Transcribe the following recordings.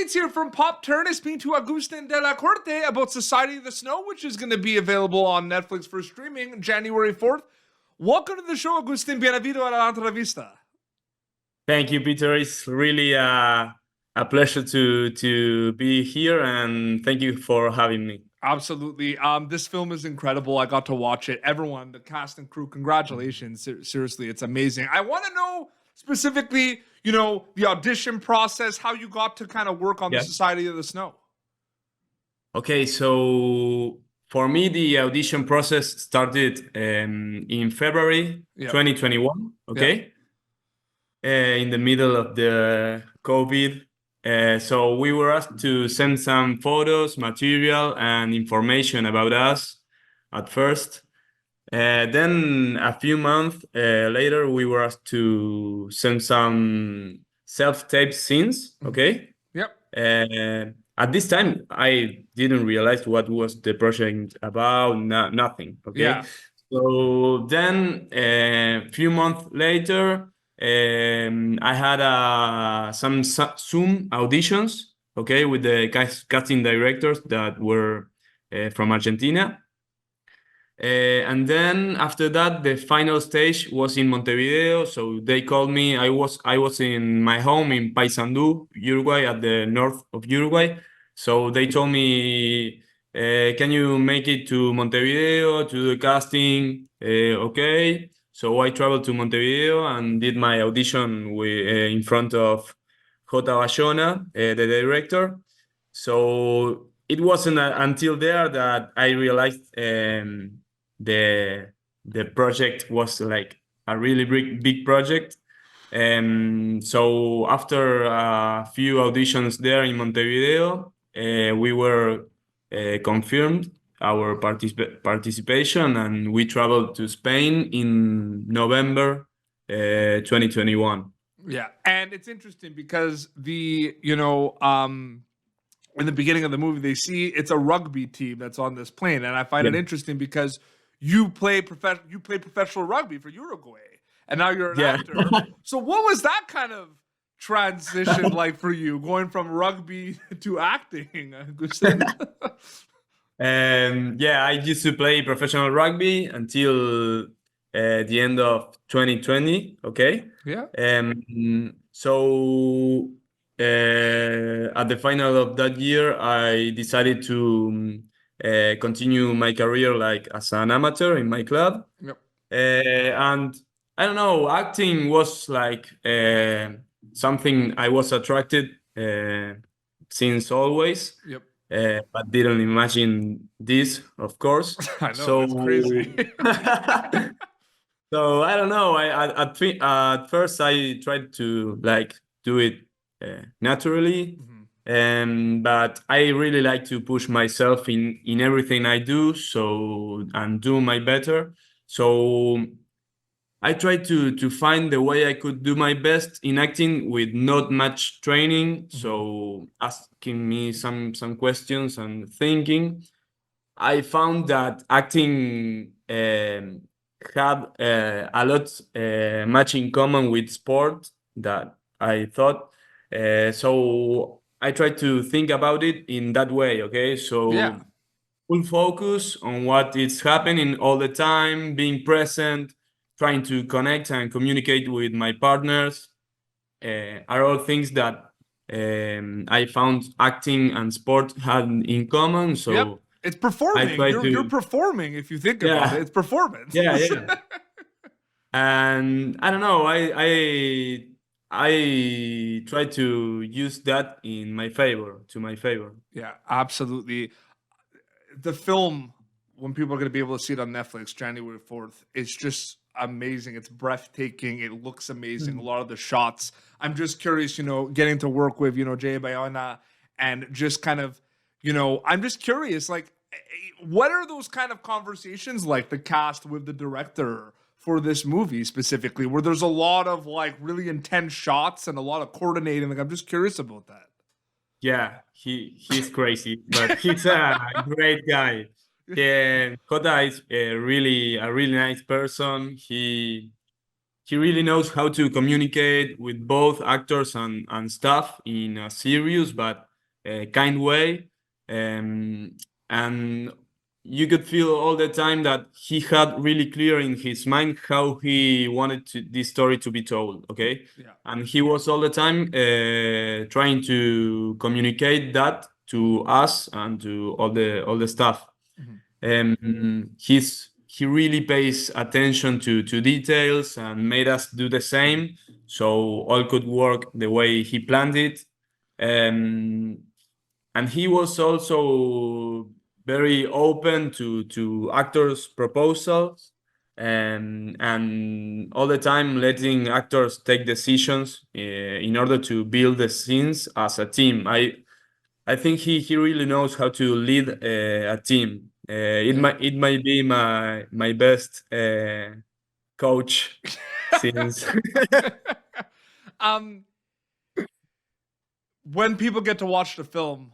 updates here from Pop Turner speaking to Agustín Della Corte about Society of the Snow, which is going to be available on Netflix for streaming January 4th. Welcome to the show, Agustín. Bienvenido a la entrevista. Thank you, Peter. It's really a pleasure to be here, and thank you for having me. Absolutely. This film is incredible. I got to watch it. Everyone, the cast and crew, congratulations. Seriously, it's amazing. I want to know specifically, the audition process, how you got to kind of work on the Society of the Snow. Okay, so for me, the audition process started in February 2021, okay? In the middle of the COVID. So we were asked to send some photos, material, and information about us at first. Then a few months later, we were asked to send some self-tape scenes, okay? Yep. At this time, I didn't realize what was the project about, nothing, okay? Yeah. So then a few months later, I had some Zoom auditions, okay, with the casting directors that were from Argentina. And then after that, the final stage was in Montevideo. So they called me. I was in my home in Paysandú, Uruguay, at the north of Uruguay. So they told me, can you make it to Montevideo to do the casting? Okay. So I traveled to Montevideo and did my audition in front of Bayona, the director. So it wasn't until there that I realized the project was like a really big project. So after a few auditions there in Montevideo, we were confirmed our participation, and we traveled to Spain in November 2021. Yeah, and it's interesting because in the beginning of the movie, they see it's a rugby team that's on this plane, and I find it interesting because you play professional rugby for Uruguay, and now you're an actor. So what was that kind of transition like for you, going from rugby to acting? I used to play professional rugby until the end of 2020. Okay. Yeah. So at the final of that year, I decided to continue my career like as an amateur in my club. Yep. And I don't know, acting was like something I was attracted since always. Yep. But didn't imagine this, of course. I know, it's crazy. So I don't know. At first I tried to like do it naturally, but I really like to push myself in everything I do. And do my better. So I tried to find the way I could do my best in acting with not much training. So asking me some questions and thinking, I found that acting had a lot much in common with sport that I thought. So I tried to think about it in that way. Okay, so full focus on what is happening all the time, being present, trying to connect and communicate with my partners are all things that I found acting and sport had in common. So it's performing. You're performing if you think about it. It's performance. Yeah. And I don't know. I try to use that to my favor. Yeah, absolutely. The film, when people are going to be able to see it on Netflix, January 4th, it's just amazing. It's breathtaking. It looks amazing. A lot of the shots. I'm just curious, getting to work with, Jay Bayona, and just kind of, I'm just curious, like, what are those kind of conversations like, the cast with the director for this movie specifically, where there's a lot of like really intense shots and a lot of coordinating? Like, I'm just curious about that. Yeah, he's crazy, but he's a great guy. Yeah, Kota is a really nice person. He really knows how to communicate with both actors and staff in a serious but kind way, and you could feel all the time that he had really clear in his mind how he wanted this story to be told. Okay, and he was all the time trying to communicate that to us and to all the staff. He really pays attention to details and made us do the same, so all could work the way he planned it. And he was also very open to actors' proposals, and all the time letting actors take decisions in order to build the scenes as a team. I think he really knows how to lead a team. It might be my best coach since. When people get to watch the film,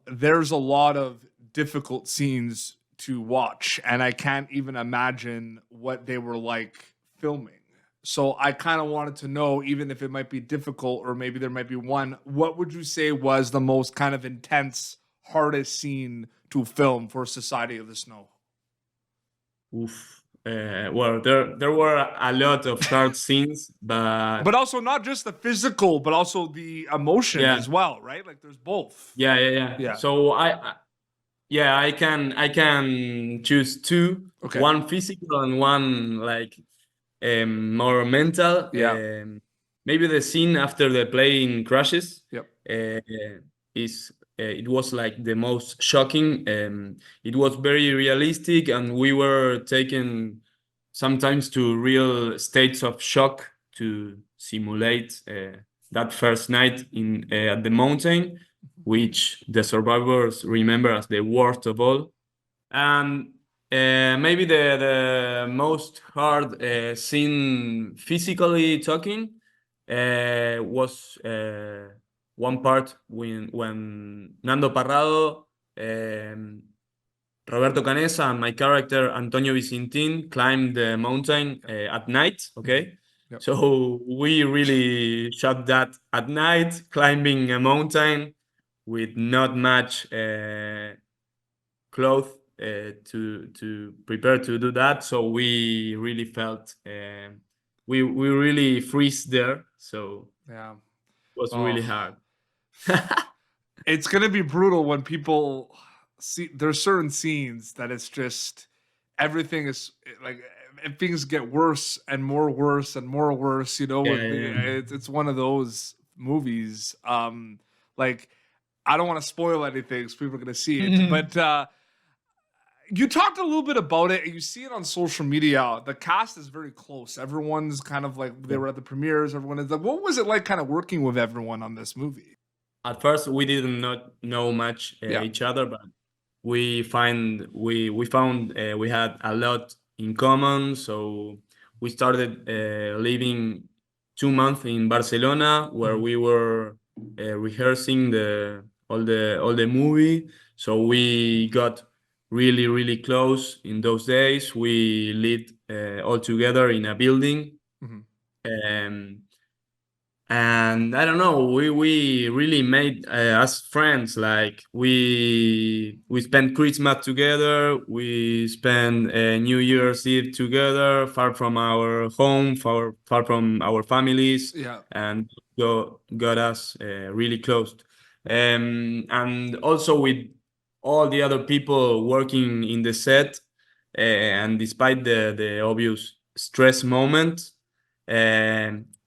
there's a lot of difficult scenes to watch, and I can't even imagine what they were like filming. So I kind of wanted to know, even if it might be difficult or maybe there might be one, what would you say was the most kind of intense, hardest scene to film for Society of the Snow? Oof. Well, there were a lot of hard scenes, but also not just the physical, but also the emotion as well, right? Like there's both. Yeah. So I can choose two. Okay. One physical and one like more mental. Maybe the scene after the plane crashes. It was like the most shocking. It was very realistic, and we were taken sometimes to real states of shock to simulate that first night in at the mountain, which the survivors remember as the worst of all. And maybe the most hard scene, physically talking, was one part when Nando Parrado, Roberto Canessa, and my character Antonio Vicentin climbed the mountain at night. Okay. So we really shot that at night, climbing a mountain with not much clothes to prepare to do that. So we really felt we really freeze there. So it was really hard. It's gonna be brutal when people see there's certain scenes that it's just everything is like things get worse and more worse and more worse. You know, it's one of those movies. Like I don't want to spoil anything because people are gonna see it, but you talked a little bit about it. You see it on social media. The cast is very close. Everyone's kind of like they were at the premieres. Everyone is like, what was it like kind of working with everyone on this movie? At first, we didn't not know much each other, but we found we had a lot in common. So we started living 2 months in Barcelona, where we were rehearsing all the movie. So we got really close in those days. We lived all together in a building. And I don't know, we really made us friends. Like we spent Christmas together, we spent New Year's Eve together, far from our home, far from our families, and got us really close. And also with all the other people working in the set, and despite the obvious stress moment,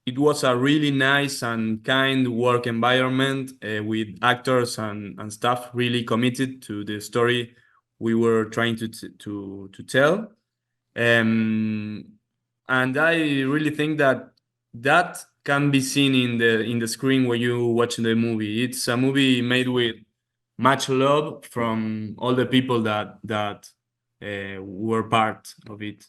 it was a really nice and kind work environment with actors and staff really committed to the story we were trying to tell. And I really think that can be seen in the screen when you watch the movie. It's a movie made with much love from all the people that were part of it.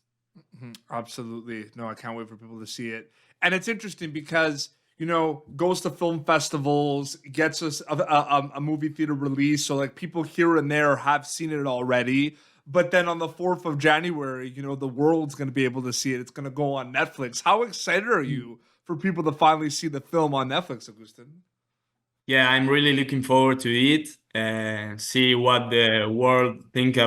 Absolutely. No, I can't wait for people to see it. And it's interesting because, you know, goes to film festivals, gets us a movie theater release. So like people here and there have seen it already. But then on the 4th of January, you know, the world's going to be able to see it. It's going to go on Netflix. How excited are you for people to finally see the film on Netflix, Agustín? yeah, I'm really looking forward to it. See what the world thinks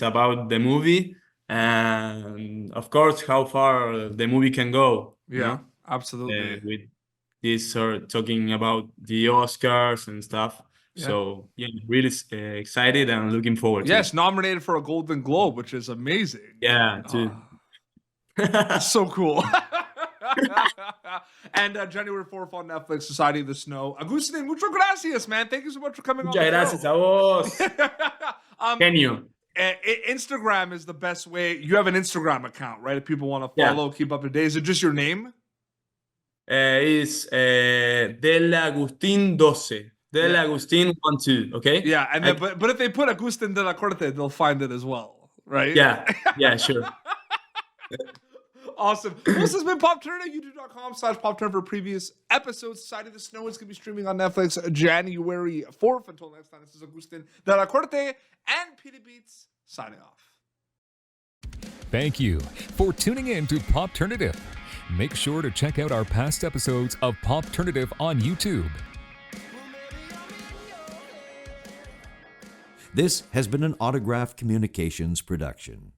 about the movie, and of course how far the movie can go. Yeah, absolutely. With this sort talking about the Oscars and stuff. Yeah. So yeah, really excited and looking forward to Yes, it. nominated for a Golden Globe, which is amazing. Yeah, too. So cool. And January 4th on Netflix, Society of the Snow. Agustín, muchas gracias, man. Thank you so much for coming Muchas on the gracias show. a vos. Genio. Instagram is the best way. You have an Instagram account, right? If people want to follow, keep up to date. Is it just your name? It's Della Agustín 12. Della Agustín 12, okay? Yeah, and then, but if they put Agustín Della Corte, they'll find it as well, right? Yeah, sure. Awesome. Well, this has been Pop Turner. YouTube.com/Pop Turner for previous episodes. Society of the Snow is going to be streaming on Netflix January 4th. Until next time, this is Agustín Della Corte and Petey Beats signing off. Thank you for tuning in to Popternative. Make sure to check out our past episodes of Popternative on YouTube. This has been an Autograph Communications production.